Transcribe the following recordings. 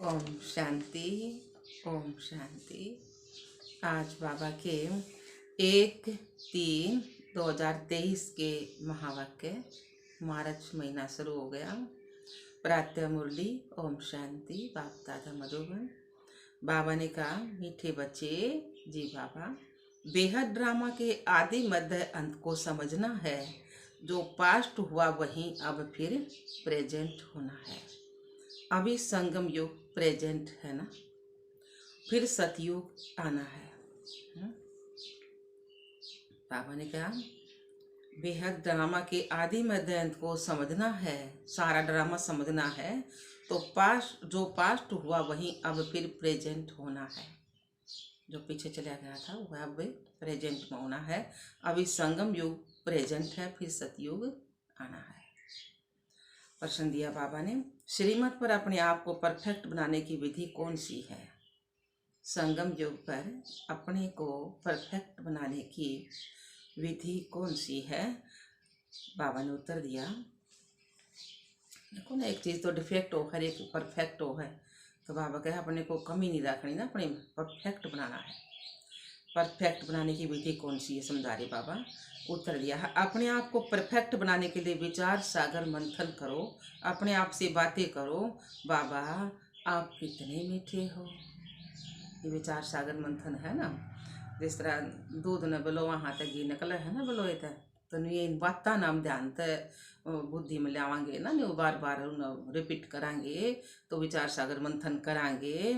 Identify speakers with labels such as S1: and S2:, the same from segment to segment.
S1: ओम शांति। ओम शांति। आज बाबा के 1-3-2023 के महावाक्य मार्च महीना शुरू हो गया। प्रातः मुरली ओम शांति बाप दादा मधुबन। बाबा ने कहा, मीठे बच्चे जी बाबा, बेहद ड्रामा के आदि मध्य अंत को समझना है। जो पास्ट हुआ वही अब फिर प्रेजेंट होना है। अभी संगम युग प्रेजेंट है ना, फिर सतयुग आना है। बाबा ने कहा, बेहद ड्रामा के आदि मध्य अंत को समझना है, सारा ड्रामा समझना है। तो जो पास्ट हुआ वही अब फिर प्रेजेंट होना है। जो पीछे चला गया था वह अब प्रेजेंट में होना है। अभी संगम युग प्रेजेंट है, फिर सतयुग आना है। प्रश्न दिया बाबा ने, श्रीमत पर अपने आप को परफेक्ट बनाने की विधि कौन सी है? संगम युग पर अपने को परफेक्ट बनाने की विधि कौन सी है? बाबा ने उत्तर दिया, देखो ना, एक चीज़ तो डिफेक्ट हो, हर एक परफेक्ट हो है। तो बाबा कहे अपने को कमी नहीं रखनी ना, अपने परफेक्ट बनाना है। परफेक्ट बनाने की विधि कौन सी है, समझा रहे बाबा। उत्तर दिया है, अपने आप को परफेक्ट बनाने के लिए विचार सागर मंथन करो, अपने आप से बातें करो। बाबा आप कितने मीठे हो। ये विचार सागर मंथन है ना। जिस तरह दूध न बोलो वहाँ तक घी निकले है ना, बोलो तो ये इन बातों नाम ध्यान बुद्धि में लावांगे ना, नहीं बार बार रिपीट करांगे, तो विचार सागर मंथन करांगे।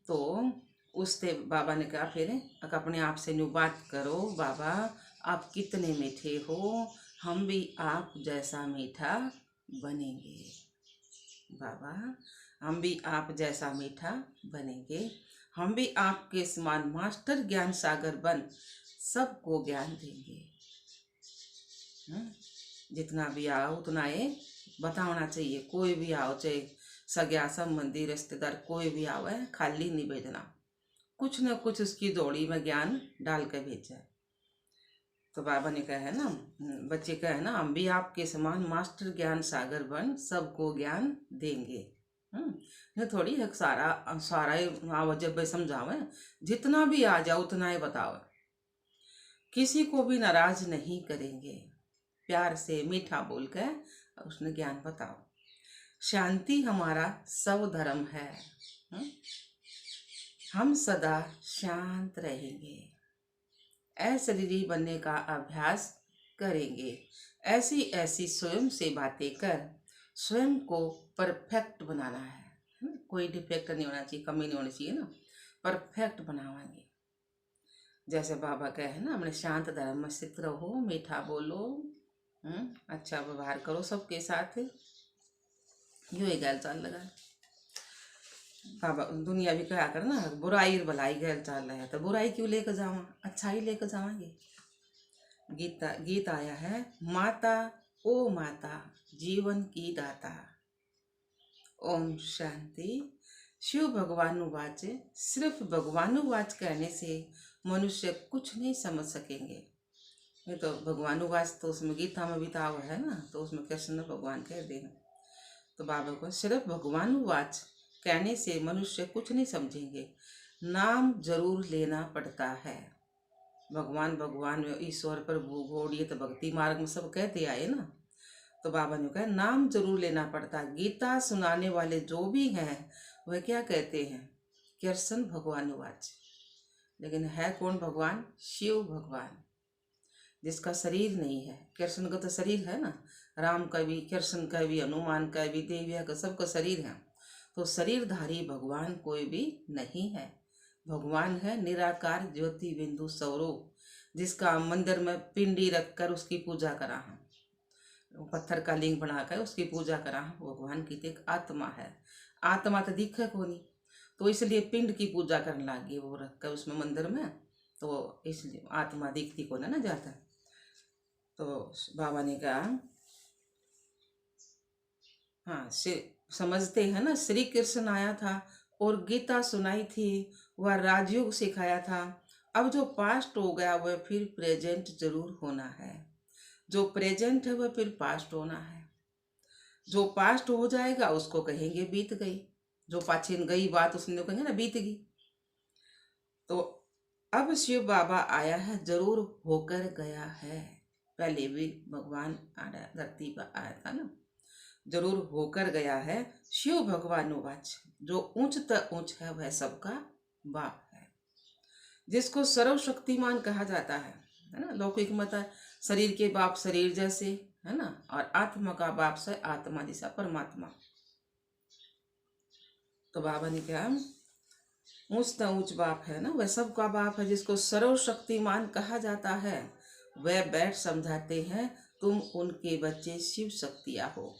S1: तो उससे बाबा ने कहा, फिर अपने आप से न्यू बात करो, बाबा आप कितने मीठे हो, हम भी आप जैसा मीठा बनेंगे। बाबा हम भी आप जैसा मीठा बनेंगे, हम भी आपके समान मास्टर ज्ञान सागर बन सबको ज्ञान देंगे। जितना भी आओ उतना ये बताना चाहिए। कोई भी आओ, चाहे सगा संबंधी रिश्तेदार कोई भी आओ, है खाली नहीं भेजना, कुछ न कुछ उसकी जोड़ी में ज्ञान डाल के भेजा। तो बाबा ने कहा है ना, बच्चे कहे ना, हम भी आपके समान मास्टर ज्ञान सागर बन सबको ज्ञान देंगे। ये थोड़ी है सारा ही आओ जब समझावे, जितना भी आ जाओ उतना ही बताओ। किसी को भी नाराज नहीं करेंगे, प्यार से मीठा बोल कर उसने ज्ञान बताओ। शांति हमारा सब धर्म है, हम सदा शांत रहेंगे। अशरीरी बनने का अभ्यास करेंगे। ऐसी ऐसी स्वयं से बातें कर स्वयं को परफेक्ट बनाना है। कोई डिफेक्ट नहीं होना चाहिए, कमी नहीं होनी चाहिए ना, परफेक्ट बनावाएंगे। जैसे बाबा कहे ना, अपने शांत धर्म में स्थित रहो, मीठा बोलो, अच्छा व्यवहार करो सबके साथ। यूँ ही गैल चाल लगा बाबा। दुनिया भी कहा कर ना, बुराई भलाई गैल चाल रहा है, तो बुराई क्यों लेकर जावा, अच्छा ही लेकर जावांगे। गीत आया है, माता ओ माता जीवन की दाता। ओम शांति। शिव भगवानुवाच, सिर्फ भगवानुवाच कहने से मनुष्य कुछ नहीं समझ सकेंगे। ये तो भगवानुवाच तो उसमें गीता में भी था है ना, तो उसमें कृष्ण भगवान कह देना। तो बाबा को सिर्फ भगवानुवाच कहने से मनुष्य कुछ नहीं समझेंगे, नाम जरूर लेना पड़ता है। भगवान भगवान ईश्वर पर भूगोड़, ये तो भक्ति मार्ग में सब कहते आए ना। तो बाबा ने कहा नाम जरूर लेना पड़ता। गीता सुनाने वाले जो भी हैं वह क्या कहते हैं, कृष्ण भगवानुवाच। लेकिन है कौन भगवान? शिव भगवान, जिसका शरीर नहीं है। कृष्ण का तो शरीर है ना, राम का भी, कृष्ण का भी, हनुमान का भी, देविया का, सबका शरीर है। तो शरीरधारी भगवान कोई भी नहीं है। भगवान है निराकार ज्योति बिंदु स्वरूप, जिसका मंदिर में पिंडी रखकर उसकी पूजा करा है, पत्थर का लिंग बनाकर उसकी पूजा करा है। भगवान की तो एक आत्मा है, आत्मा तो दिखे को नहीं, तो इसलिए पिंड की पूजा करने लगी वो रखकर उसमें मंदिर में, तो इसलिए आत्मा दिखती को ना जाता। तो बाबा ने कहा, हाँ समझते हैं ना, श्री कृष्ण आया था और गीता सुनाई थी, वह राजयोग सिखाया था। अब जो पास्ट हो गया वह फिर प्रेजेंट जरूर होना है, जो प्रेजेंट है वह फिर पास्ट होना है। जो पास्ट हो जाएगा उसको कहेंगे बीत गई, जो पाछे गई बात उसने कहेंगे ना बीत गई। तो अब शिव बाबा आया है, जरूर होकर गया है। पहले भी भगवान आया, धरती पर आया था ना, जरूर होकर गया है। शिव भगवान वाच, जो ऊंच त ऊंच है वह सबका बाप है, जिसको सर्वशक्तिमान कहा जाता है ना। लौकिक मत है, शरीर के बाप शरीर जैसे, है ना, और आत्मा का बाप से आत्मा जैसा परमात्मा। तो बाबा ने क्या, ऊंच त ऊंच बाप है ना, वह सबका बाप है, जिसको सर्वशक्तिमान कहा जाता है। वह बैठ समझाते हैं, तुम उनके बच्चे शिव शक्तियां हो।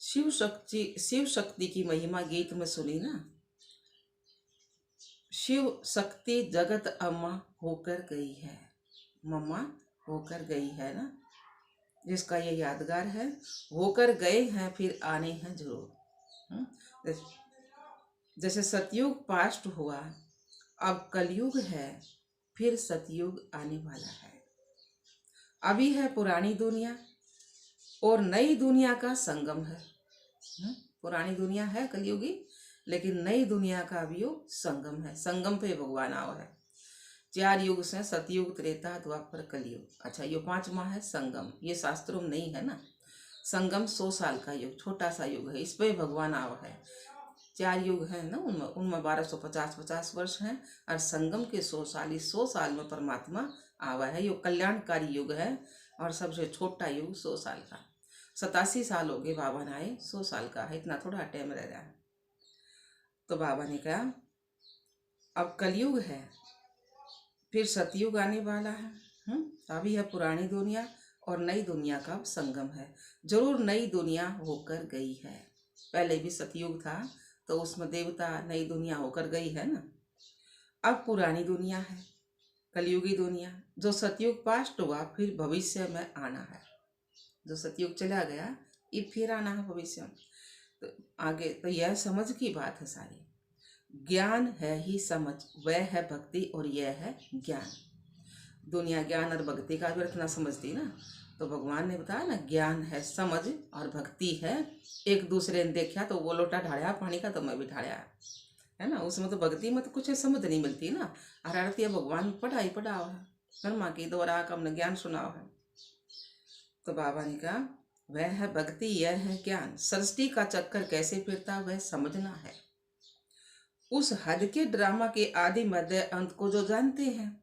S1: शिव शक्ति की महिमा गीत में सुनी ना। शिव शक्ति जगत अम्मा होकर गई है, मम्मा होकर गई है ना, जिसका ये यादगार है। होकर गए हैं, फिर आने हैं जरूर। जैसे सतयुग पास्ट हुआ, अब कलयुग है, फिर सतयुग आने वाला है। अभी है पुरानी दुनिया और नई दुनिया का संगम है। पुरानी दुनिया है कलयुगी, लेकिन नई दुनिया का भी वो संगम है। संगम पे भगवान आओ है। 4 युग से सतयुग, त्रेता, द्वापर, कलयुग। अच्छा, ये 5वां है संगम। ये शास्त्रों में नहीं है ना। संगम 100 साल का युग, छोटा सा युग है, इस पे भगवान आओ है। 4 युग है ना, उनमें 1250 वर्ष हैं, और संगम के 100 साल, इस 100 साल में परमात्मा आवा है। ये कल्याणकारी युग है, और सबसे छोटा युग 100 साल का। 87 साल हो गए बाबा ने आए, 100 साल का है, इतना थोड़ा टाइम रह रहा है। तो बाबा ने कहा अब कलयुग है, फिर सतयुग आने वाला है। अभी है पुरानी दुनिया और नई दुनिया का संगम है। जरूर नई दुनिया होकर गई है। पहले भी सतयुग था, तो उसमें देवता, नई दुनिया होकर गई है ना। अब पुरानी दुनिया है, कलयुगी दुनिया। जो सतयुग पास्ट हुआ, फिर भविष्य में आना है। जो सतयुग चला गया, ये फिर आना है भविष्य में। तो आगे तो यह समझ की बात है सारी। ज्ञान है ही समझ, वह है भक्ति और यह है ज्ञान। दुनिया ज्ञान और भक्ति का भी अर्थ ना समझती ना। तो भगवान ने बताया ना, ज्ञान है समझ और भक्ति है। एक दूसरे ने देखा तो वो लोटा ढाड़ा पानी का, तो मैं भी ढाड़ा, है ना। उसमें तो भक्ति में तो कुछ समझ नहीं मिलती ना। और आरती भगवान पढ़ाई पढ़ाओ है, कर्मा की द्वारा हमने ज्ञान सुनाओ है। तो बाबा ने कहा वह है भक्ति, यह है ज्ञान। सृष्टि का चक्कर कैसे फिरता वह समझना है। उस हद के ड्रामा के आदि मध्य अंत को जो जानते हैं,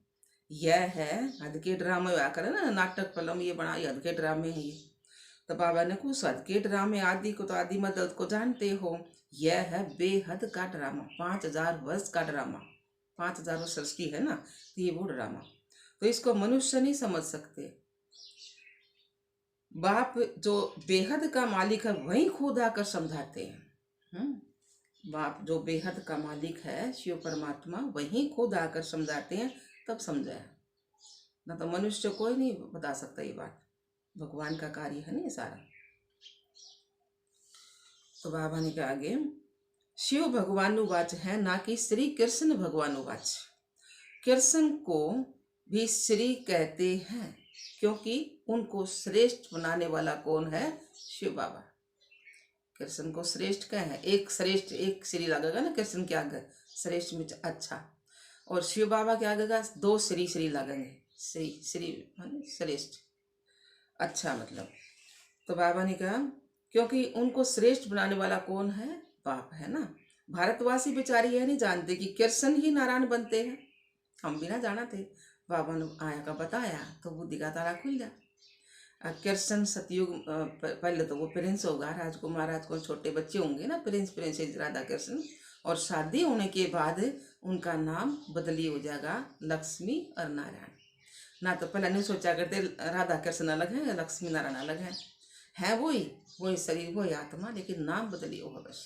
S1: यह है हद के ड्रामे। आकर ना नाटक फिल्म ये बना, हद के ड्रामे हैं ये। तो बाबा ने कुछ हद के ड्रामे आदि को, तो आदि मध्य अंत को जानते हो। यह है बेहद का ड्रामा, 5000 वर्ष का ड्रामा। 5000 वर्ष सृष्टि है ना, तो ये वो ड्रामा। तो इसको मनुष्य नहीं समझ सकते। बाप जो बेहद का मालिक है, वही खुद आकर समझाते हैं। बाप जो बेहद का मालिक है, शिव परमात्मा, वही खुद आकर समझाते हैं, तब समझाया। ना तो मनुष्य कोई नहीं बता सकता ये बात, भगवान का कार्य है ना ये सारा। तो बाबा ने कहा आगे, शिव भगवानुवाच है, ना कि श्री कृष्ण भगवानुवाच। कृष्ण को भी श्री कहते हैं, क्योंकि उनको श्रेष्ठ बनाने वाला कौन है? शिव बाबा। कृष्ण को श्रेष्ठ क्या है? एक श्रेष्ठ, एक श्री लगेगा ना कृष्ण के आगे, श्रेष्ठ में अच्छा। और शिव बाबा के आगे 2 श्री श्री लगेंगे। श्री श्री श्रेष्ठ, अच्छा मतलब। तो बाबा ने कहा क्योंकि उनको श्रेष्ठ बनाने वाला कौन है? बाप है ना। भारतवासी बेचारी यह नहीं जानते कि कृष्ण ही नारायण बनते हैं। हम भी ना जाना थे, बाबा ने आया का बताया तो बुद्धि का ताला खुल गया। कृष्ण सतयुग पहले तो वो प्रिंस होगा, राजकुमार राजकुमार, छोटे बच्चे होंगे ना, प्रिंस प्रिंसेस राधा कृष्ण। और शादी होने के बाद उनका नाम बदली हो जाएगा लक्ष्मी और नारायण। ना तो पहले नहीं सोचा करते राधा कृष्ण अलग है, लक्ष्मी नारायण अलग है वही शरीर, वही आत्मा, लेकिन नाम बदली होगा बस।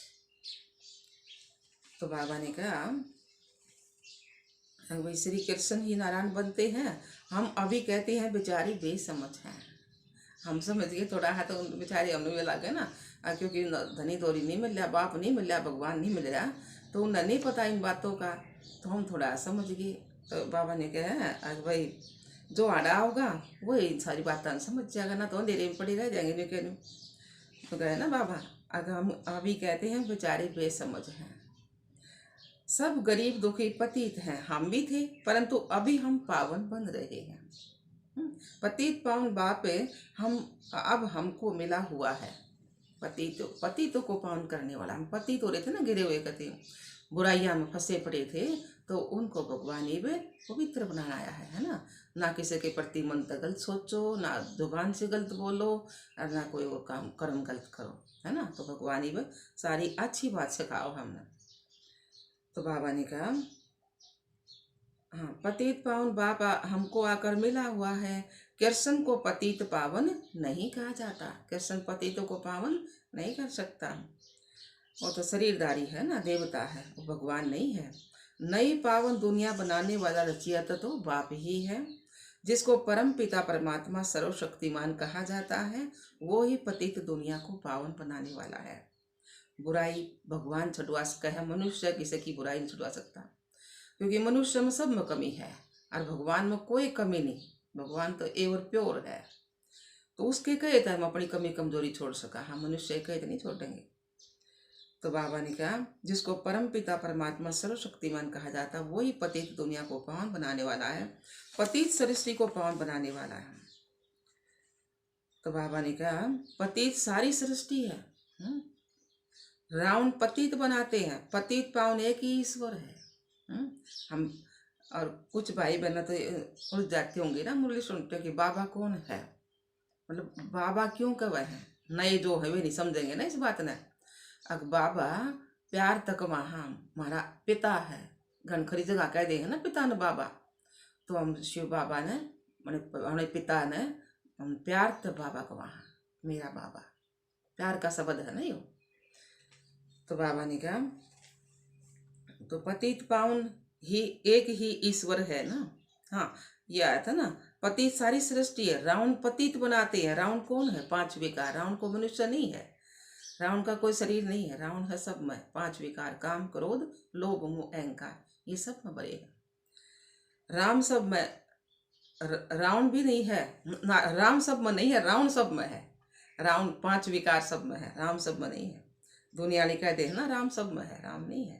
S1: तो बाबा ने कहा वही श्री कृष्ण ही नारायण बनते हैं। हम अभी कहते हैं बेचारी बेसमझ हैं। हम समझ गए थोड़ा है, तो बेचारे हमने में लगे ना, क्योंकि धनी दौरी नहीं मिल रहा, बाप नहीं मिल रहा, भगवान नहीं मिल रहा, तो उन्हें नहीं पता इन बातों का, तो हम थोड़ा समझ गए। तो बाबा ने कहा भाई जो आड़ा होगा वही सारी बातें समझ जाएगा, ना तो अंधेरे में पड़ी रह जाएंगे। तो कहे ना बाबा अगर हम अभी कहते हैं बेचारे बेसमझ हैं, सब गरीब दुखी पतित हैं, हम भी थे परंतु अभी हम पावन बन रहे हैं। पतित पावन बाप हम अब हमको मिला हुआ है। पतितों को पावन करने वाला, हम पतित हो रहे थे ना, गिरे हुए कहते बुराइयां में फंसे पड़े थे, तो उनको भगवान ये पवित्र बनाना आया है ना। ना किसी के प्रति मन तक गलत सोचो, ना जुबान से गलत बोलो, और ना कोई और काम कर्म गलत करो, है ना। तो भगवान ये सारी अच्छी बात सिखाओ हमने। तो बाबा ने कहा हाँ, पतित पावन बाप हमको आकर मिला हुआ है। कृष्ण को पतित पावन नहीं कहा जाता, कृष्ण पतितों को पावन नहीं कर सकता, वो तो शरीरधारी है ना, देवता है, वो भगवान नहीं है। नई पावन दुनिया बनाने वाला रचयिता तो बाप ही है। जिसको परम पिता परमात्मा सर्वशक्तिमान कहा जाता है, वो ही पतित दुनिया को पावन बनाने वाला है। बुराई भगवान छुड़वा सकता है, मनुष्य किसी की बुराई नहीं छुड़वा सकता, क्योंकि मनुष्य में सब में कमी है और भगवान में कोई कमी नहीं। भगवान तो एवर प्योर है, तो उसके कहे तो हम अपनी कमी कमजोरी छोड़ सका, हम मनुष्य कहे तो नहीं छोड़ेंगे। तो बाबा ने कहा जिसको परम पिता परमात्मा सर्वशक्तिमान कहा जाता, वही पतित दुनिया को पावन बनाने वाला है, पतित सृष्टि को पावन बनाने वाला है। तो बाबा ने कहा पतित सारी सृष्टि है, रावण पतित बनाते हैं, पतित पावन एक ही ईश्वर है। हम और कुछ भाई बहन तो उलझ जाते होंगे ना, मुरली सुनते कि बाबा कौन है, मतलब बाबा क्यों कब है, नए जो है वे नहीं समझेंगे ना इस बात ने। अग बाबा प्यार तक वहाँ हमारा पिता है, घनखरी जगह कह देंगे ना पिता ने बाबा, तो हम शिव बाबा ने हमारे पिता ने हम प्यार तक बाबा को वहाँ मेरा बाबा, प्यार का शब्द है ना यो। तो बाबा ने कहा तो पतित पावन ही एक ही ईश्वर है ना। हाँ, ये आया था ना, पतित सारी सृष्टि है, रावण पतित बनाते हैं। रावण कौन है? पांच विकार। रावण को मनुष्य नहीं है, रावण का कोई शरीर नहीं है, रावण है सब में, पांच विकार, काम क्रोध लोभ मोह अहंकार, ये सब में बरेगा। राम सब में, रावण भी नहीं है ना, राम सब में नहीं है, रावण सब में है। रावण पांच विकार सब में है, राम सब में नहीं है। दुनिया ने कह दे ना राम सब में है, राम नहीं है।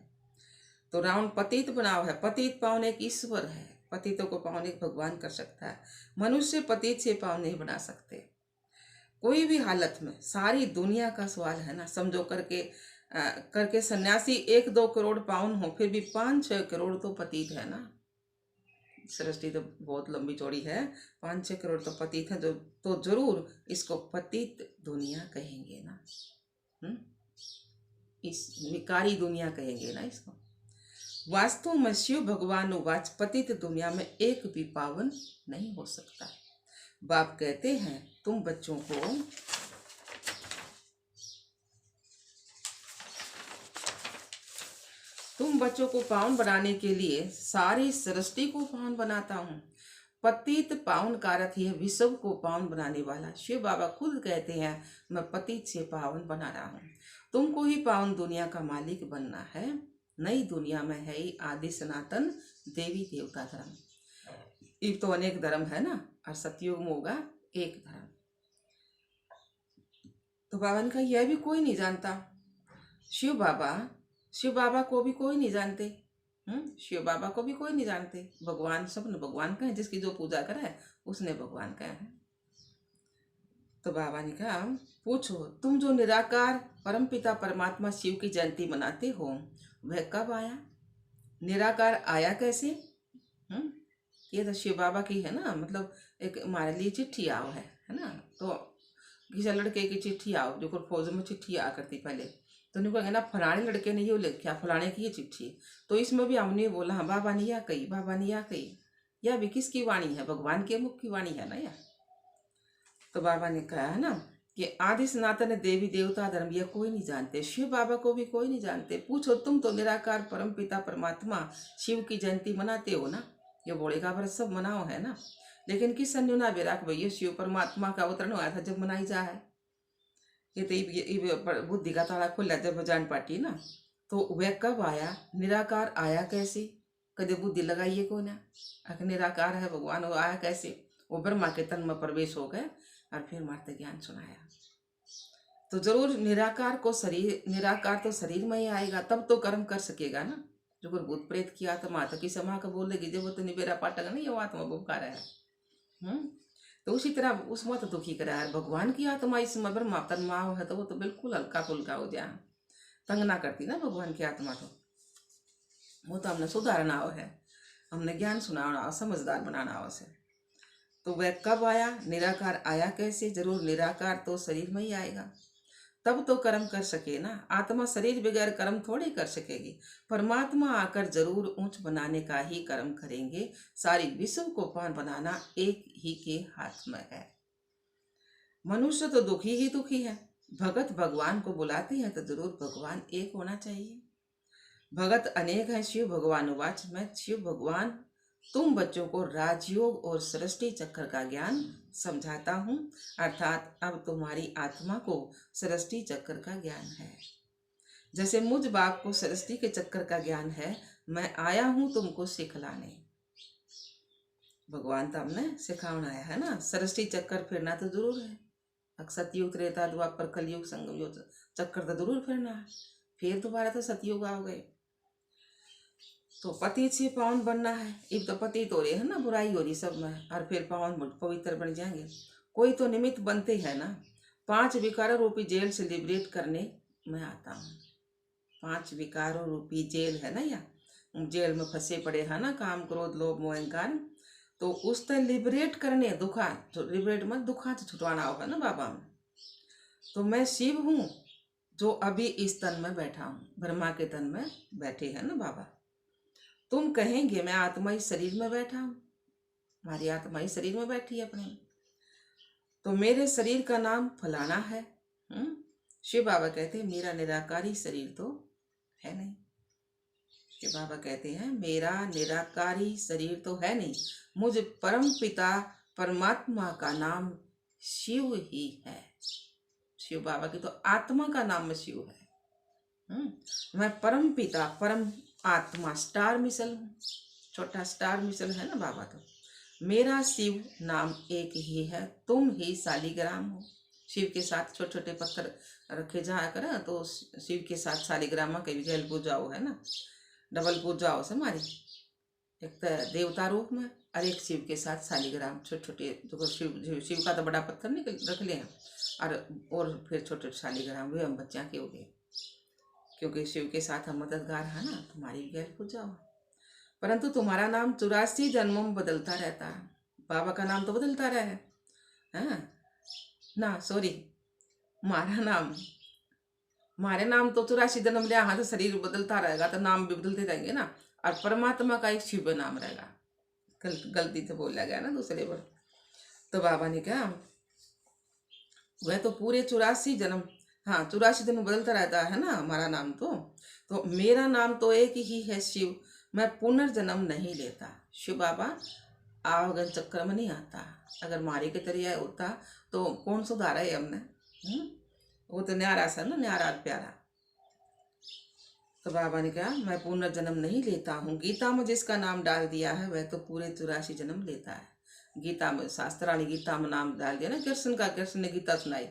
S1: तो रावण पतित बनाव है, पतित पावन एक ईश्वर है, पतितों को पावन एक भगवान कर सकता है। मनुष्य पतित से पावन नहीं बना सकते कोई भी हालत में। सारी दुनिया का सवाल है ना, समझो करके सन्यासी 1-2 करोड़ पावन हो, फिर भी 5-6 करोड़ तो पतित है ना। सृष्टि तो बहुत लंबी चौड़ी है, 5-6 करोड़ तो पतित है, जो तो जरूर इसको पतित दुनिया कहेंगे ना। इस विकारी दुनिया कहेंगे ना इसको। वास्तव में शिव भगवान वाच पतित दुनिया में एक भी पावन नहीं हो सकता। बाप कहते हैं तुम बच्चों को पावन बनाने के लिए सारी सृष्टि को पावन बनाता हूँ। पतित पावन कारक ही है, विश्व को पावन बनाने वाला। शिव बाबा खुद कहते हैं मैं पतित से पावन बना रहा हूँ। तुमको ही पावन दुनिया का मालिक बनना है। नई दुनिया में है ही आदि सनातन देवी देवता धर्म। ये तो अनेक धर्म है ना, और सतयुग में होगा एक धर्म। तो बाबा ने कहा यह भी कोई नहीं जानता। शिव बाबा को भी कोई नहीं जानते। शिव बाबा को भी कोई नहीं जानते। भगवान सब ने भगवान कहे, जिसकी जो पूजा करे उसने भगवान कहे हैं। तो बाबा ने कहा पूछो तुम जो निराकार परमपिता परमात्मा शिव की जयंती मनाते हो, वह कब आया? निराकार आया कैसे? ये तो शिव बाबा की है ना, मतलब एक हमारे लिए चिट्ठी आओ है ना। तो किसी लड़के की चिट्ठी आओ, जो फौज में चिट्ठी आ करती पहले, तो उन्हें कहेंगे ना फलाने लड़के ने ये लिखा, फलाने की ये चिट्ठी। तो इसमें भी हमने बोला हाँ बाबा ने या कही, बाबा ने या कही, यह भी किसकी वाणी है? भगवान के मुख की वाणी है ना यह। तो बाबा ने कहा है ना कि आदि सनातन देवी देवता धर्म यह कोई नहीं जानते, शिव बाबा को भी कोई नहीं जानते। पूछो तुम तो निराकार परम पिता परमात्मा शिव की जयंती मनाते हो ना, ये बोलेगा व्रत सब मनाओ है ना, लेकिन किस अन्योना विराग भैया शिव परमात्मा का अवतरण हुआ था जब मनाई जा है। ये तो बुद्धि का ताला खुला जब जान पाटी ना। तो वह कब आया? निराकार आया कैसे? कदे बुद्धि लगाइए को ना, अगर निराकार है भगवान, वो आया कैसे? वो ब्रह्मा के तन में प्रवेश हो गए और फिर मार्ते ज्ञान सुनाया। तो जरूर निराकार तो शरीर में ही आएगा, तब तो कर्म कर सकेगा ना। जो कोई भूत प्रेत की आत्मा तो किस समा का बोलेगी, जब वो तो निबेरा पाटक नहीं, वो आत्मा बुखार है। हम्म। तो उसी तरह उसमें तो दुखी करा है। भगवान की आत्मा इसमें ब्रह्मा तन्मा है तो वो तो बिल्कुल हल्का फुल्का हो जाए, तंग ना करती ना भगवान की आत्मा। तो वो तो हमने सुधारना हो है, हमने ज्ञान सुनाना हो, समझदार बनाना हो से। तो वह कब आया, निराकार आया कैसे? जरूर निराकार तो शरीर में ही आएगा, तब तो कर्म कर सके ना। आत्मा शरीर बगैर कर्म थोड़ी कर सकेगी। परमात्मा आकर जरूर ऊंच बनाने का ही कर्म करेंगे। सारी विश्व को पान बनाना एक ही के हाथ में है। मनुष्य तो दुखी ही दुखी है। भगत भगवान को बुलाते हैं तो जरूर भगवान एक होना चाहिए। भगत अनेक हैं शिव भगवान उवाच। मैं शिव भगवान तुम बच्चों को राजयोग और सृष्टि चक्र का ज्ञान समझाता हूँ, अर्थात अब तुम्हारी आत्मा को सृष्टि चक्र का ज्ञान है। जैसे मुझ बाप को सृष्टि के चक्र का ज्ञान है, मैं आया हूँ तुमको सिखलाने। भगवान तो हमने सिखाना आया है ना। सृष्टि चक्कर फिरना तो जरूर है। सतयुग त्रेता द्वापर कलयुग संगम युग चक्कर तो जरूर फिरना है। फिर दोबारा तो सतयुग आ गए। तो पति से पावन बनना है। एक तो पति तो रहे है ना, बुराई हो रही सब में, और फिर पावन पवित्र बन जाएंगे। कोई तो निमित्त बनते हैं ना। 5 विकारों रूपी जेल से लिबरेट करने मैं आता हूँ। 5 विकारों रूपी जेल है ना, या जेल में फंसे पड़े है ना, काम क्रोध लोभ मोह अहंकार। तो उससे लिबरेट करने दुखा, तो लिबरेट मत दुखा से छुटवाना होगा ना बाबा में। तो मैं शिव हूँ जो अभी इस तन में बैठा हूँ, ब्रह्मा के तन में बैठे हैं ना बाबा। तुम कहेंगे मैं आत्मा इस शरीर में बैठा हूँ, हमारी आत्मा इस शरीर में बैठी है अपने। तो मेरे शरीर का नाम फलाना है। शिव बाबा कहते हैं मेरा निराकारी शरीर तो है नहीं। शिव बाबा कहते हैं मेरा निराकारी शरीर तो है नहीं, मुझ परम पिता परमात्मा का नाम शिव ही है। शिव बाबा की तो आत्मा का नाम शिव है। मैं परम पिता परम आत्मा स्टार मिसल हूँ। छोटा स्टार मिसल है ना बाबा। तो मेरा शिव नाम एक ही है, तुम ही शालिग्राम हो। शिव के साथ छोटे छोटे पत्थर रखे जाया कर, तो शिव के साथ शालिग्राम के भी जल पूजाओ है ना, डबल पूजाओ से हमारी। एक तो देवता रूप में, और एक शिव के साथ शालिग्राम छोटे छोटे, जो शिव का तो बड़ा पत्थर निकल रख ले हैं, और फिर छोटे छोटे शालिग्राम वे हम बच्चा के हो गए। क्योंकि शिव के साथ हम मददगार है ना, तुम्हारी भी गैल पूजा हो। परंतु तुम्हारा नाम 84 जन्मों में बदलता रहता है। बाबा का नाम तो बदलता रहे है ना, सॉरी, हमारे नाम तो 84 जन्म लिया, हाँ तो शरीर बदलता रहेगा तो नाम भी बदलते रहेंगे ना। और परमात्मा का एक शिव नाम रहेगा। गलती से बोला गया ना दूसरे पर। तो बाबा ने कहा वह तो पूरे 84 जन्म, हाँ 84 जन्म बदलता रहता है ना हमारा नाम। तो मेरा नाम तो एक ही है शिव, मैं पुनर्जन्म नहीं लेता। शिव बाबा आवागन चक्र में नहीं आता। अगर मारे के तरिया होता तो कौन सुधारा है हमने। वो तो न्यारा सा ना, न्यारा प्यारा। तो बाबा ने कहा मैं पुनर्जन्म नहीं लेता हूँ। गीता में जिसका नाम डाल दिया है वह तो पूरे 84 जन्म लेता है। गीता में शास्त्राणी गीता में नाम डाल दिया ना कृष्ण का। कृष्ण ने गीता सुनाई,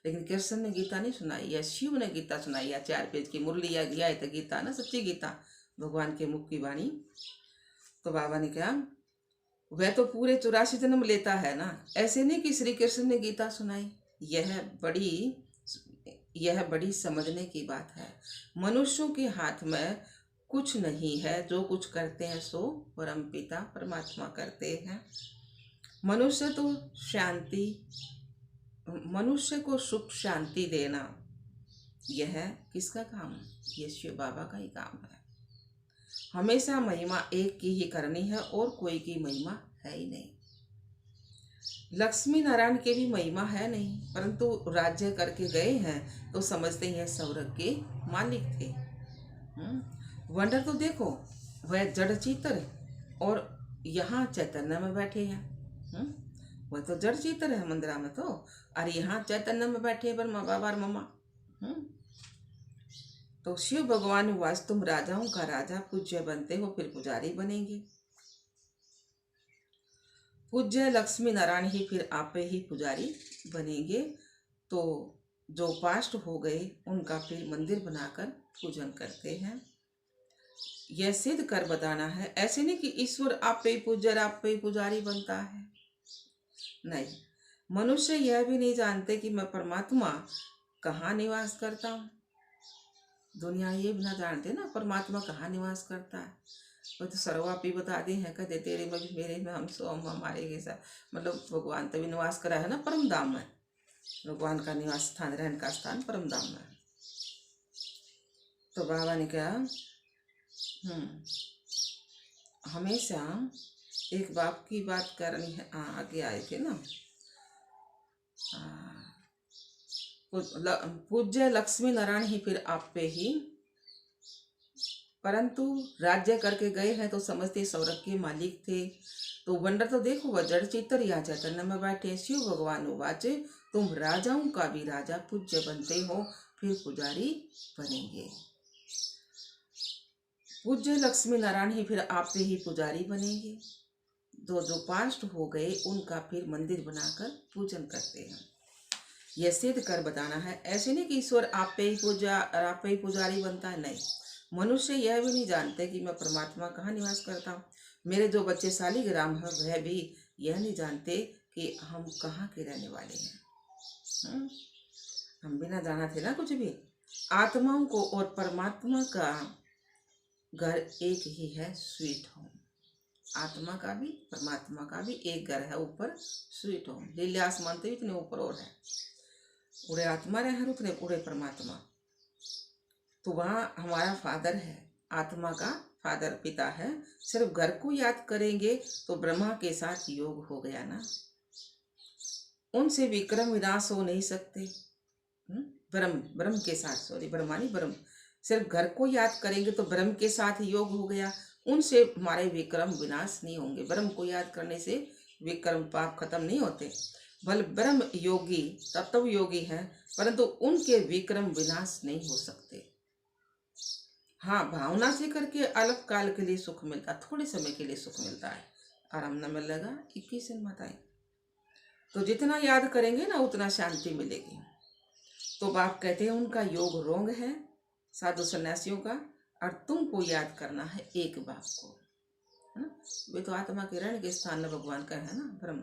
S1: लेकिन कृष्ण ने गीता नहीं सुनाई, या शिव ने गीता सुनाई, या 4 पेज की मुरली या गया है तो गीता ना, सच्ची गीता भगवान के मुख की वाणी। तो बाबा ने कहा वह तो पूरे 84 जन्म लेता है ना। ऐसे नहीं कि श्री कृष्ण ने गीता सुनाई। यह बड़ी समझने की बात है। मनुष्यों के हाथ में कुछ नहीं है, जो कुछ करते हैं सो परम पिता परमात्मा करते हैं। मनुष्य को सुख शांति देना यह किसका काम है? ये शिव बाबा का ही काम है। हमेशा महिमा एक की ही करनी है, और कोई की महिमा है ही नहीं। लक्ष्मी नारायण की भी महिमा है नहीं, परंतु राज्य करके गए हैं तो समझते हैं स्वर्ग के मालिक थे। वंडर तो देखो, वह जड़ चित्र और यहाँ चैतन्य में बैठे हैं। वह तो जड़ चित्र है मंदिरा में तो, और यहाँ चैतन्य में बैठे ब्रह्मा बाबा और मम्मा। तो शिव भगवान वास तुम राजाओं का राजा पूज्य बनते हो, फिर पुजारी बनेंगे। पूज्य लक्ष्मी नारायण ही फिर आप ही पुजारी बनेंगे। तो जो पास्ट हो गए उनका फिर मंदिर बनाकर पूजन करते हैं। यह सिद्ध कर बताना है, ऐसे नहीं कि ईश्वर आप पे ही पूज्य आप पे ही पुजारी बनता है। नहीं, मनुष्य यह भी नहीं जानते कि मैं परमात्मा कहाँ निवास करता हूँ। दुनिया ये भी ना जानते ना परमात्मा कहाँ निवास करता है। वो तो सर्वव्यापी बता दी है, कहते तेरे में भी मेरे में हम सो हम हमारे के साथ, मतलब भगवान तभी निवास करा है ना परम धाम में। भगवान का निवास स्थान, रहन का स्थान परम धाम में। तो बाबा ने कहा हमेशा एक बाप की बात करनी है। आगे आए थे ना, पूज्य लक्ष्मी नारायण ही फिर आप पे ही, परंतु राज्य करके गए हैं तो समझते स्वर्ग के मालिक थे। तो वंडर तो देखो, वह जड़ चित्तर या चैतन्य में बैठे। शिव भगवान वाचे तुम राजाओं का भी राजा पूज्य बनते हो, फिर पुजारी बनेंगे। पूज्य लक्ष्मी नारायण ही फिर आप पे ही पुजारी बनेंगे। जो पास्ट हो गए उनका फिर मंदिर बनाकर पूजन करते हैं। यह सिद्ध कर बताना है, ऐसे नहीं कि ईश्वर आप पे ही पुजारी बनता है। नहीं, मनुष्य यह भी नहीं जानते कि मैं परमात्मा कहाँ निवास करता हूँ। मेरे जो बच्चे शालिग्राम है वह भी यह नहीं जानते कि हम कहाँ के रहने वाले हैं। हम भी ना जाना थे ना कुछ भी। आत्माओं को और परमात्मा का घर एक ही है, स्वीट होम। आत्मा का भी परमात्मा का भी एक घर है ऊपर, स्वीट होम। लीले आसमान तो इतने ऊपर और है, उड़े आत्मा रहे हैं उतने उड़े परमात्मा। तो वहाँ हमारा फादर है, आत्मा का फादर पिता है। सिर्फ घर को याद करेंगे तो ब्रह्मा के साथ योग हो गया ना। उनसे विक्रम विनाश हो नहीं सकते। ब्रह्म के साथ, सॉरी ब्रह्मा नहीं, ब्रह्म। सिर्फ घर को याद करेंगे तो ब्रह्म के साथ योग हो गया, उनसे हमारे विक्रम विनाश नहीं होंगे। ब्रह्म को याद करने से विक्रम पाप खत्म नहीं होते। भले ब्रह्म योगी तत्व योगी है, परंतु उनके विक्रम विनाश नहीं हो सकते। हाँ, भावना से करके अल्प काल के लिए सुख मिलता, थोड़े समय के लिए सुख मिलता है, आराम न मिलेगा 21 दिन मत आए। तो जितना याद करेंगे ना उतना शांति मिलेगी। तो बाप कहते हैं उनका योग रोंग है साधु सन्यासियों का, और तुमको याद करना है एक बाप को, है ना। वे तो आत्मा के रहने के स्थान में भगवान का है ना ब्रह्म,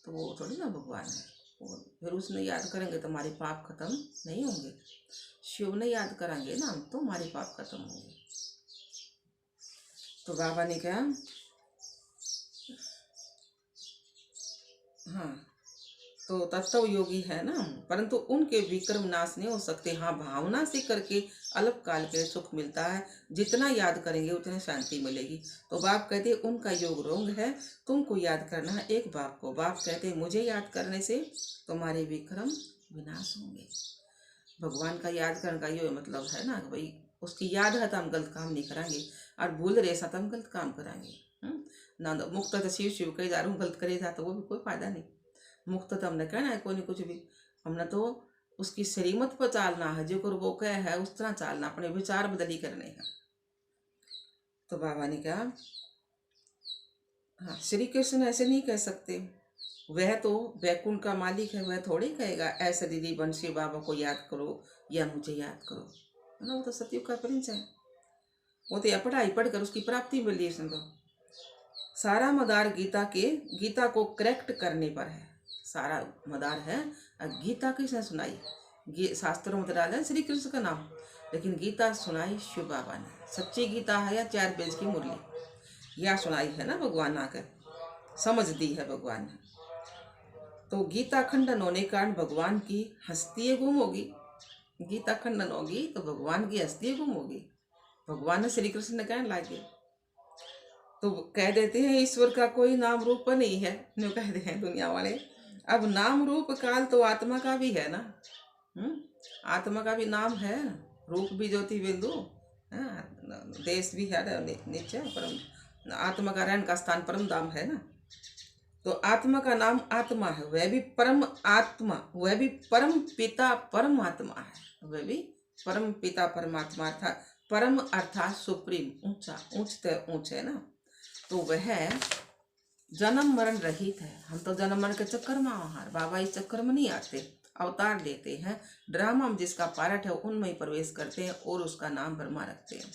S1: तो वो थोड़ी ना भगवान है। और फिर उसने याद करेंगे तो हमारे पाप खत्म नहीं होंगे। शिव ने याद कराएंगे ना हम तो हमारे पाप खत्म होंगे। तो बाबा ने कहा हाँ, तो तत्व योगी है ना, परंतु उनके विक्रम नाश नहीं हो सकते। हाँ, भावना से करके अल्प काल के सुख मिलता है, जितना याद करेंगे उतनी शांति मिलेगी। तो बाप कहते उनका योग रोंग है, तुमको याद करना है एक बाप को। बाप कहते मुझे याद करने से तुम्हारे विक्रम विनाश होंगे। भगवान का याद करने का ये मतलब है ना भाई, उसकी याद है तो हम गलत काम नहीं कराएंगे, और भूल रहे तो हम गलत काम कराएंगे। ना मुक्त तो शिव शिव कही जा रहा हूँ, गलत करे था तो वो भी कोई फायदा नहीं। मुक्त तो हमने कहना है कोई नहीं कुछ भी, हमने तो उसकी श्रीमत पर चालना है, जो वो कह है उस तरह चालना, अपने विचार बदली करने हैं। तो बाबा ने कहा हाँ, श्री कृष्ण ऐसे नहीं कह सकते, वह तो वैकुंठ का मालिक है, वह थोड़ी कहेगा ऐसे दीदी बंशी बाबा को याद करो या मुझे याद करो, है ना। वो तो सतयुग का प्रिंस है, वो तो पढ़ाई पढ़कर उसकी प्राप्ति मिली है। तो सारा मदार गीता को करेक्ट करने पर है, सारा मदार है। गीता किसने सुनाई? शास्त्रों में डाला है श्री कृष्ण का नाम, लेकिन गीता सुनाई शिव बाबा ने। सच्ची गीता है या 4 पेज की मुरली, या सुनाई है ना भगवान आकर, समझ दी है भगवान ने। तो गीता खंडन होने के कारण भगवान की हस्ती गुम होगी। गीता खंडन होगी तो भगवान की हस्ती गुम होगी। भगवान ने श्री कृष्ण ने कहने लगे, तो कह देते हैं ईश्वर का कोई नाम रूप नहीं है, जो कहते हैं दुनिया वाले। अब नाम रूप काल तो आत्मा का भी है ना। आत्मा का भी नाम है, रूप भी ज्योति बिंदु, देश भी है नीचे, परम आत्मा का रहन का स्थान परम धाम है ना। तो आत्मा का नाम आत्मा है, वह भी परम आत्मा, वह भी परम पिता परमात्मा है, वह भी परम पिता परमात्मा अर्थात परम अर्थात सुप्रीम, ऊंचा, ऊंच है ना। तो वह जन्म मरण रहित है। हम तो जन्म मरण के चक्कर में आहार, बाबा इस चक्कर में नहीं आते। अवतार लेते हैं। ड्रामा में जिसका पार्ट है उनमें ही प्रवेश करते हैं और उसका नाम ब्रह्मा रखते हैं।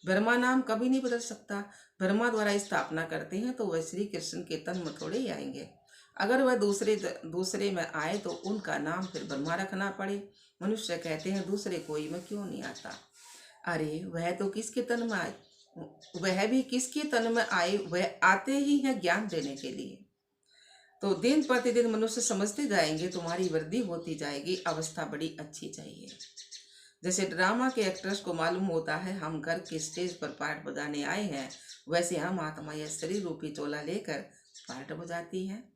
S1: ब्रह्मा नाम कभी नहीं बदल सकता। ब्रह्मा द्वारा स्थापना करते हैं तो वह श्री कृष्ण के तन में थोड़े ही आएंगे। अगर वह दूसरे में आए तो उनका नाम फिर ब्रह्मा रखना पड़े। मनुष्य कहते हैं दूसरे कोई में क्यों नहीं आता। अरे वह तो किसके तन में आए, वह भी किसके तन में आए, वह आते ही हैं ज्ञान देने के लिए। तो दिन प्रतिदिन मनुष्य समझते जाएंगे, तुम्हारी वृद्धि होती जाएगी, अवस्था बड़ी अच्छी चाहिए। जैसे ड्रामा के एक्ट्रेस को मालूम होता है हम घर के स्टेज पर पार्ट बजाने आए हैं, वैसे हम आत्मा या शरीर रूपी चोला लेकर पार्ट बजाती हैं।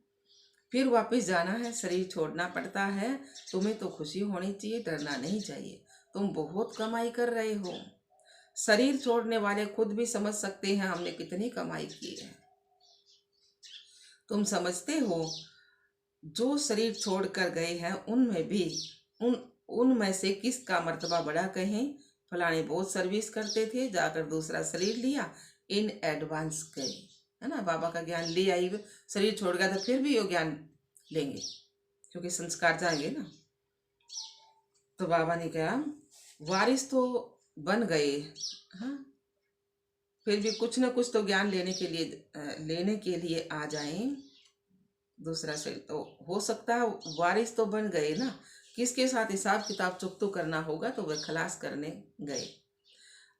S1: फिर वापस जाना है, शरीर छोड़ना पड़ता है। तुम्हें तो खुशी होनी चाहिए, डरना नहीं चाहिए। तुम बहुत कमाई कर रहे हो। शरीर छोड़ने वाले खुद भी समझ सकते हैं हमने कितनी कमाई की है। तुम समझते हो जो शरीर छोड़कर गए हैं उनमें भी उनमें से किसका मर्तबा बड़ा कहें। फलाने बहुत सर्विस करते थे, जाकर दूसरा शरीर लिया, इन एडवांस गए, है ना। बाबा का ज्ञान ले आई, शरीर छोड़ गया तो फिर भी वो ज्ञान लेंगे क्योंकि संस्कार जाएंगे ना। तो बाबा ने कहा वारिस तो बन गए, हाँ, फिर भी कुछ ना कुछ तो ज्ञान लेने के लिए आ जाएं। दूसरा शरीर तो हो सकता है, वारिस तो बन गए ना, किसके साथ हिसाब किताब चुकतो करना होगा तो वह खलास करने गए।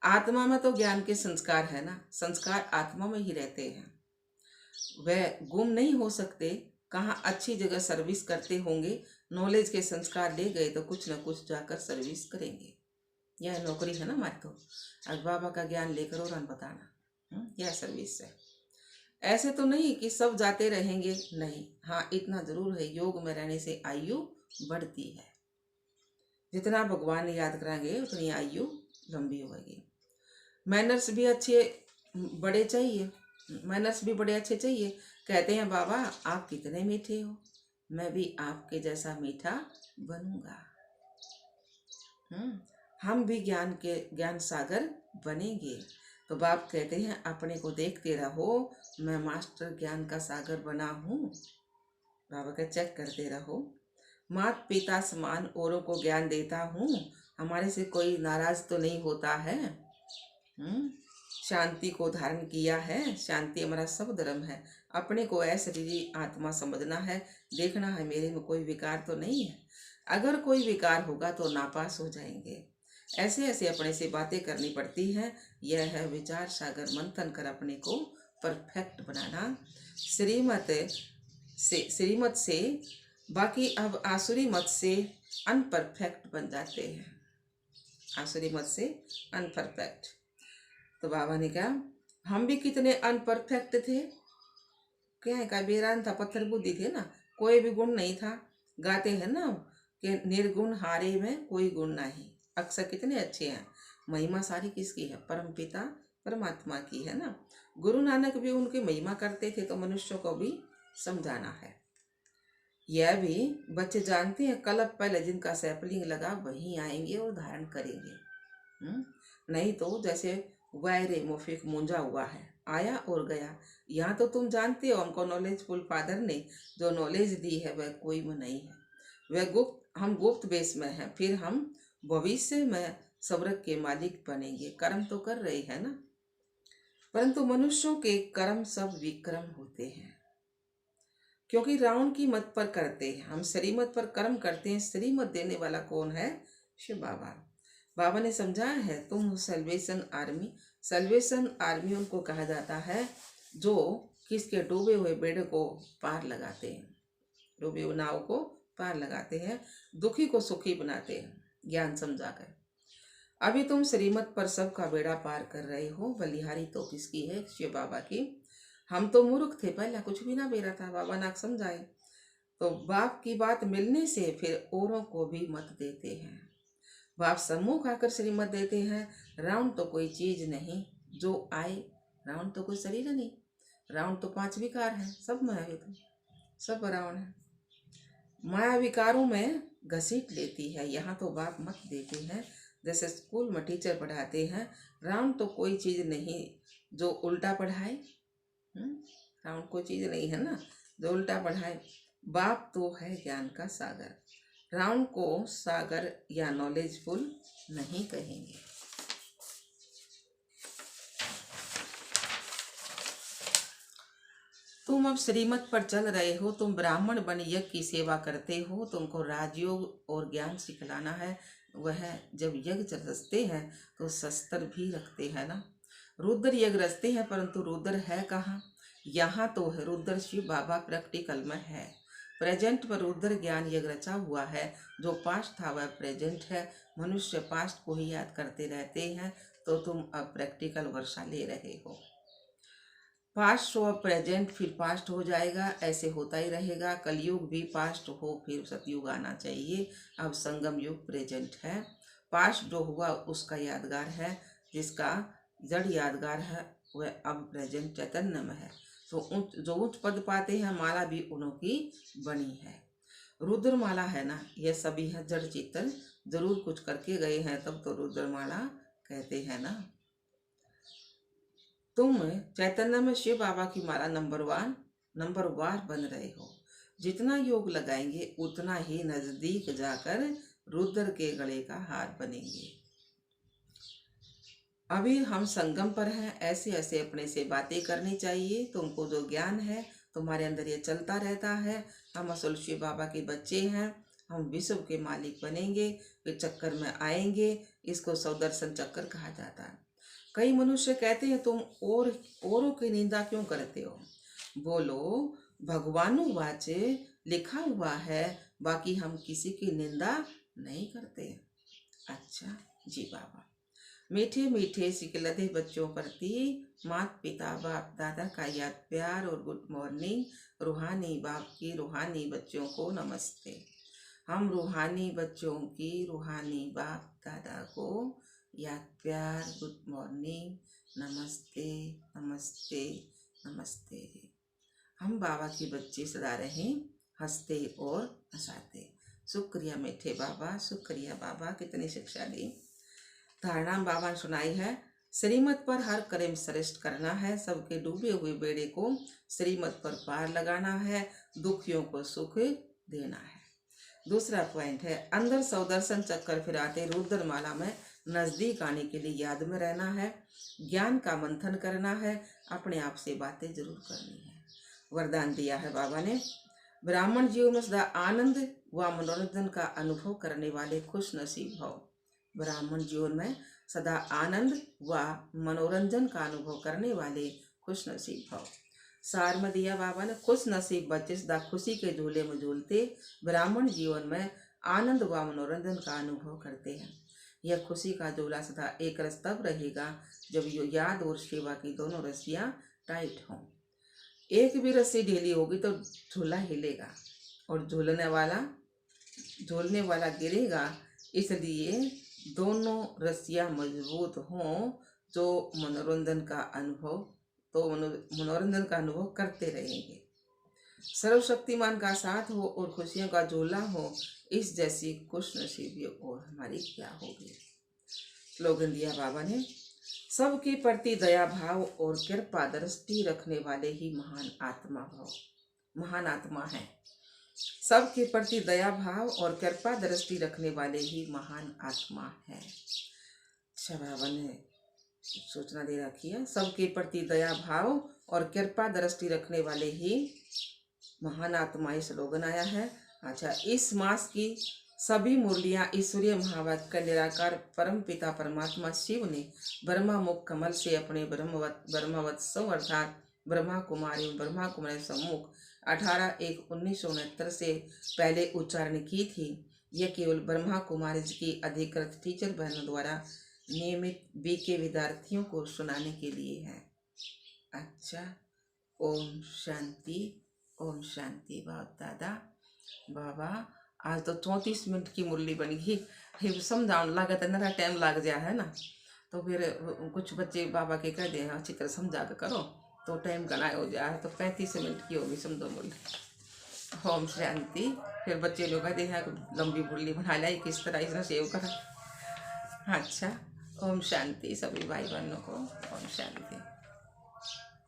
S1: आत्मा में तो ज्ञान के संस्कार है ना, संस्कार आत्मा में ही रहते हैं, वह गुम नहीं हो सकते। कहाँ अच्छी जगह सर्विस करते होंगे, नॉलेज के संस्कार ले गए तो कुछ न कुछ जाकर सर्विस करेंगे। यह नौकरी है ना हमारी। तो आज बाबा का ज्ञान लेकर और बताना, यह सर्विस है। ऐसे तो नहीं कि सब जाते रहेंगे, नहीं। हाँ, इतना जरूर है, योग में रहने से आयु बढ़ती है। जितना भगवान याद कराएंगे उतनी आयु लंबी होगी। मैनर्स भी बड़े चाहिए, मैनर्स भी बड़े अच्छे चाहिए। कहते हैं बाबा आप कितने मीठे हो, मैं भी आपके जैसा मीठा बनूंगा। हम भी ज्ञान सागर बनेंगे। तो बाप कहते हैं अपने को देखते रहो, मैं मास्टर ज्ञान का सागर बना हूँ। बाबा का चेक करते रहो। माता पिता समान औरों को ज्ञान देता हूँ, हमारे से कोई नाराज तो नहीं होता है। शांति को धारण किया है, शांति हमारा सब धर्म है। अपने को अशरीरी आत्मा समझना है, देखना है मेरे में कोई विकार तो नहीं है। अगर कोई विकार होगा तो नापास हो जाएंगे। ऐसे ऐसे अपने से बातें करनी पड़ती हैं। यह है विचार सागर, मंथन कर अपने को परफेक्ट बनाना। श्रीमत से बाकी अब आसुरी मत से अनपरफेक्ट बन जाते हैं, आसुरी मत से अनपरफेक्ट। तो बाबा ने कहा हम भी कितने अनपरफेक्ट थे, क्या है का बेरान था, पत्थर बुद्धि थे ना, कोई भी गुण नहीं था। गाते हैं ना कि निर्गुण हारे में कोई गुण नहीं। अक्सर कितने अच्छे हैं। महिमा सारी किसकी है, परम पिता परमात्मा की है ना। गुरु नानक भी उनकी महिमा करते थे, तो मनुष्यों को भी समझाना है। यह भी बच्चे जानते हैं, कल पहले जिनका सैपलिंग लगा वहीं आएंगे और धारण करेंगे। नहीं तो जैसे वायरे मुफिक मूंझा हुआ है, आया और गया। यहाँ तो तुम जानते हो हमको नॉलेजफुल फादर ने जो नॉलेज दी है वह कोई में नहीं है, वह गुप्त, हम गुप्त बेस में हैं। फिर हम भविष्य में स्वर्ग के मालिक बनेंगे। कर्म तो कर रहे हैं ना, परंतु मनुष्यों के कर्म सब विक्रम होते हैं, क्योंकि रावण की मत पर करते हैं। हम श्रीमत पर कर्म करते हैं। श्रीमत देने वाला कौन है, शिव बाबा। बाबा ने समझाया है तुम हो सल्वेशन आर्मी। सल्वेशन आर्मी उनको कहा जाता है जो किसके डूबे हुए बेड़े को पार लगाते हैं, डूबे हुए नाव को पार लगाते हैं, दुखी को सुखी बनाते हैं ज्ञान समझाकर। अभी तुम श्रीमत पर सबका बेड़ा पार कर रहे हो। बलिहारी तो किसकी है, शिव बाबा की। हम तो मूर्ख थे, पहला कुछ भी ना बेरा था, बाबा नाक समझाए। तो बाप की बात मिलने से फिर औरों को भी मत देते हैं। बाप सम्मुख आकर श्रीमत देते हैं। रावण तो कोई चीज नहीं जो आए, रावण तो कोई शरीर नहीं, रावण तो 5 विकार है, सब में है, तो सब रावण है। माया विकारों में घसीट लेती है। यहाँ तो बाप मत देते हैं। जैसे स्कूल में टीचर पढ़ाते हैं, रावण तो कोई चीज नहीं जो उल्टा पढ़ाए। रावण कोई चीज नहीं है ना जो उल्टा पढ़ाए। बाप तो है ज्ञान का सागर। रावण को सागर या नॉलेजफुल नहीं कहेंगे। तुम अब श्रीमत पर चल रहे हो, तुम ब्राह्मण बन यज्ञ की सेवा करते हो, तुमको राजयोग और ज्ञान सिखलाना है। वह जब यज्ञ रचते हैं तो शस्त्र भी रखते हैं ना। रुद्र यज्ञ रचते हैं, परंतु रुद्र है कहाँ? यहाँ तो है रुद्र शिव बाबा प्रैक्टिकल में है। प्रेजेंट पर रुद्र ज्ञान यज्ञ रचा हुआ है। जो पास्ट था वह प्रेजेंट है। मनुष्य पास्ट को ही याद करते रहते हैं, तो तुम अब प्रैक्टिकल वर्षा ले रहे हो। पास्ट हो अब प्रेजेंट, फिर पास्ट हो जाएगा, ऐसे होता ही रहेगा। कलयुग भी पास्ट हो फिर सतयुग आना चाहिए। अब संगम युग प्रेजेंट है। पास्ट जो हुआ उसका यादगार है, जिसका जड़ यादगार है वह अब प्रेजेंट चैतन्य में है। तो जो उच्च पद पाते हैं माला भी उन्हों की बनी है। रुद्र माला है ना, यह सभी है जड़ चेतन, जरूर कुछ करके गए हैं तब तो रुद्र माला कहते हैं ना। तुम चैतन्य में शिव बाबा की माला नंबर वार बन रहे हो। जितना योग लगाएंगे उतना ही नजदीक जाकर रुद्र के गले का हार बनेंगे। अभी हम संगम पर हैं, ऐसे ऐसे अपने से बातें करनी चाहिए। तुमको जो ज्ञान है तुम्हारे अंदर ये चलता रहता है। हम असल शिव बाबा के बच्चे हैं, हम विश्व के मालिक बनेंगे, फिर चक्कर में आएंगे। इसको सौदर्शन चक्कर कहा जाता है। कई मनुष्य कहते हैं तुम औरों की निंदा क्यों करते हो? बोलो, भगवानु वाचे लिखा हुआ है, बाकी हम किसी की निंदा नहीं करते। अच्छा जी बाबा। मीठे मीठे सिकलते बच्चों प्रति माता पिता बाप दादा का याद प्यार और गुड मॉर्निंग। रूहानी बाप की रूहानी बच्चों को नमस्ते। हम रूहानी बच्चों की रूहानी बाप दादा को याद प्यार गुड मॉर्निंग नमस्ते नमस्ते नमस्ते। हम बाबा के बच्चे सदा रहें हंसते और हंसाते। शुक्रिया मीठे बाबा, शुक्रिया बाबा, कितनी शिक्षा दी। धारणा बाबा ने सुनाई है, श्रीमत पर हर कर्म श्रेष्ठ करना है। सबके डूबे हुए बेड़े को श्रीमत पर पार लगाना है, दुखियों को सुख देना है। दूसरा पॉइंट है, अंदर सौदर्शन चक्कर फिराते रुद्र माला में नजदीक आने के लिए याद में रहना है, ज्ञान का मंथन करना है, अपने आप से बातें जरूर करनी है। वरदान दिया है बाबा ने, ब्राह्मण जीवन में सदा आनंद व मनोरंजन का अनुभव करने वाले खुश नसीब हो। ब्राह्मण जीवन में सदा आनंद व मनोरंजन का अनुभव करने वाले खुश नसीब हो। सार में दिया बाबा ने, खुश नसीब बच्चे सदा खुशी के झूले में झूलते ब्राह्मण जीवन में आनंद व मनोरंजन का अनुभव करते हैं। यह खुशी का झूला सदा एक रस तब रहेगा जब यो याद और सेवा की दोनों रस्सियाँ टाइट हों। एक भी रस्सी ढीली होगी तो झूला हिलेगा और झूलने वाला गिरेगा। इसलिए दोनों रस्सियाँ मजबूत हों जो मनोरंजन का अनुभव करते रहेंगे। सर्वशक्तिमान का साथ हो और खुशियों का झूला हो, इस जैसी खुश नसीबी और हमारी क्या होगी। स्लोगन दिया बाबा ने, सबके प्रति दया भाव और कृपा दृष्टि रखने वाले ही महान आत्मा है। सबके प्रति दया भाव और कृपा दृष्टि रखने वाले ही महान आत्मा है। अच्छा बाबा ने सूचना दे रखी है, सबके प्रति दया भाव और कृपा दृष्टि रखने वाले ही महान आत्मा, स्लोगन आया है। अच्छा, इस मास की सभी मुरलियां ईश्वरीय महावाक्य का निराकार परम पिता परमात्मा शिव ने ब्रह्मा मुख कमल से अपने ब्रह्मवत्सव अर्थात ब्रह्मा कुमारी सम्मुख 18/1/1969 से पहले उच्चारण की थी। यह केवल ब्रह्मा कुमारी की अधिकृत टीचर बहनों द्वारा नियमित बीके विद्यार्थियों को सुनाने के लिए है। अच्छा, ओम शांति बाप दादा। बाबा आज तो 34 मिनट की मुरली बन गई। समझाने लगा तो मेरा टाइम लग गया है ना, तो फिर कुछ बच्चे बाबा के कह दे अच्छी तरह समझा के करो तो टाइम गनाए हो जाए, तो 35 मिनट की होगी समझो मुरली। ओम शांति। फिर बच्चे लोग कहते हैं लंबी मुरली बना लाई, किस तरह इसने सेव करा। अच्छा, ओम शांति सभी भाई बहनों को, ओम शांति।